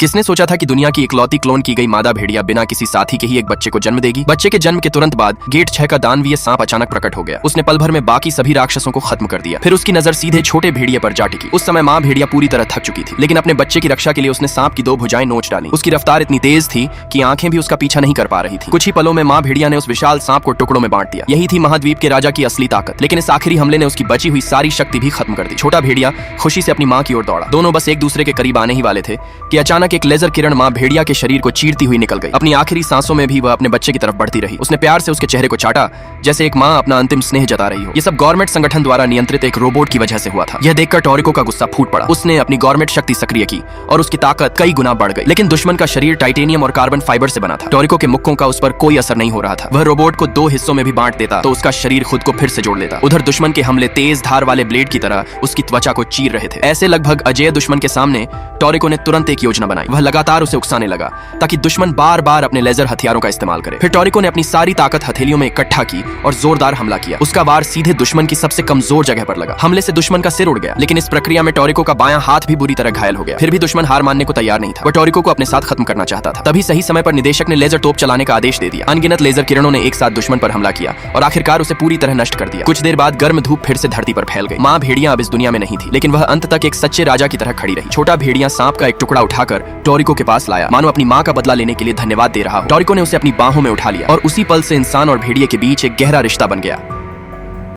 किसने सोचा था कि दुनिया की इकलौती क्लोन की गई मादा भेड़िया बिना किसी साथी के ही एक बच्चे को जन्म देगी। बच्चे के जन्म के तुरंत बाद गेट 6 का दानवीय सांप अचानक प्रकट हो गया। उसने पल भर में बाकी सभी राक्षसों को खत्म कर दिया। फिर उसकी नजर सीधे छोटे भेड़िए पर जा टिकी। उस समय माँ भेड़िया पूरी तरह थक चुकी थी, लेकिन अपने बच्चे की रक्षा के लिए उसने सांप की 2 भुजाएं नोच डाली। उसकी रफ्तार इतनी तेज थी कि आंखें भी उसका पीछा नहीं कर पा रही थी। कुछ ही पलों में माँ भेड़िया ने उस विशाल सांप को टुकड़ों में बांट दिया। यही थी महाद्वीप के राजा की असली ताकत। लेकिन इस आखिरी हमले ने उसकी बची हुई सारी शक्ति भी खत्म कर दी। छोटा भेड़िया खुशी से अपनी माँ की ओर दौड़ा। दोनों बस एक दूसरे के करीब आने ही वाले थे कि अचानक एक लेजर किरण माँ भेड़िया के शरीर को चीरती हुई निकल गई। अपनी आखिरी सांसों में भी वह अपने बच्चे की तरफ बढ़ती रही। उसने प्यार से उसके चेहरे को चाटा, जैसे एक माँ अपना अंतिम स्नेह जता रही हो। ये सब गवर्नमेंट संगठन द्वारा नियंत्रित एक रोबोट की वजह से हुआ था। यह देखकर टोरिको का गुस्सा फूट पड़ा। उसने अपनी गवर्नमेंट शक्ति सक्रिय की और उसकी ताकत कई गुना बढ़ गई। लेकिन दुश्मन का शरीर टाइटेनियम और कार्बन फाइबर से बना था। टोरिको के मुक्कों का उस पर कोई असर नहीं हो रहा था। वह रोबोट को 2 हिस्सों में भी बांट देता तो उसका शरीर खुद को फिर से जोड़ लेता। उधर दुश्मन के हमले तेज धार वाले ब्लेड की तरह उसकी त्वचा को चीर रहे थे। ऐसे लगभग अजेय दुश्मन के सामने टोरिको ने तुरंत एक योजना बनाई। वह लगातार उसे उकसाने लगा ताकि दुश्मन बार बार अपने लेजर हथियारों का इस्तेमाल करे। फिर टोरिको ने अपनी सारी ताकत हथेलियों में इकट्ठा की और जोरदार हमला किया। उसका वार सीधे दुश्मन की सबसे कमजोर जगह पर लगा। हमले से दुश्मन का सिर उड़ गया, लेकिन इस प्रक्रिया में टोरिको का बायां हाथ भी बुरी तरह घायल हो गया। फिर भी दुश्मन हार मानने को तैयार नहीं था। वह टोरिको को अपने साथ खत्म करना चाहता था। तभी सही समय पर निदेशक ने लेजर तोप चलाने का आदेश दे दिया। अनगिनत लेजर किरणों ने एक साथ दुश्मन पर हमला किया और आखिरकार उसे पूरी तरह नष्ट कर दिया। कुछ देर बाद गर्म धूप फिर से धरती पर फैल गई। माँ भेड़िया अब इस दुनिया में नहीं थी, लेकिन वह अंत तक एक सच्चे राजा की तरह खड़ी रही। छोटा भेड़िया सांप का एक टुकड़ा उठाकर टोरिको के पास लाया, मानो अपनी माँ का बदला लेने के लिए धन्यवाद दे रहा हो। टोरिको ने उसे अपनी बाहों में उठा लिया और उसी पल से इंसान और भेड़िए के बीच एक गहरा रिश्ता बन गया।